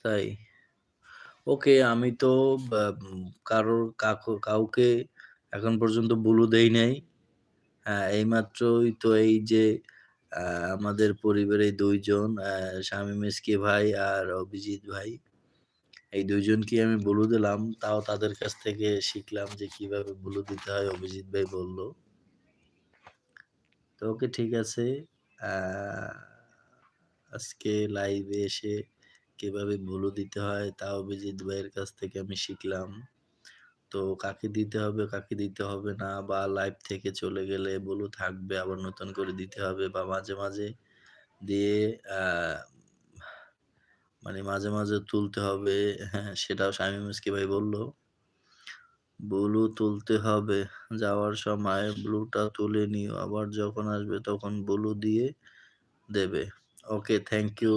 তাই? ওকে, আমি তো বা কারোর কাউকে এখন পর্যন্ত ব্লু দেই নাই। হ্যাঁ, এইমাত্রই তো এই যে আ আমাদের পরিবারের ২ জন শামীম এসকে ভাই আর অভিজিৎ ভাই। এই ২ জনকেই আমি ব্লু দিলাম। তাও তাদের কাছ থেকে শিখলাম যে কিভাবে ব্লু দিতে হয় অভিজিৎ ভাই বলল। তো ওকে ঠিক আছে। আ আজকে লাইভে এসে কিভাবে ব্লু দিতে হয় তা অভিজিৎ ভাইয়ের কাছ থেকে আমি শিখলাম। তো কাকে দিতে হবে, কাকে দিতে হবে না বা লাইভ থেকে চলে গেলে ব্লু থাকবে আবার নতুন করে দিতে হবে বা মাঝে, মাঝে দিয়ে আ মানে মাঝে, মাঝে তুলতে হবে। হ্যাঁ, সেটাও শামীম উসকি ভাই বলল। ব্লু তুলতে হবে। যাওয়ার সময় ব্লুটা তুলে নিও। আবার যখন আসবে তখন ব্লু দিয়ে দেবে। ওকে, থ্যাংক ইউ।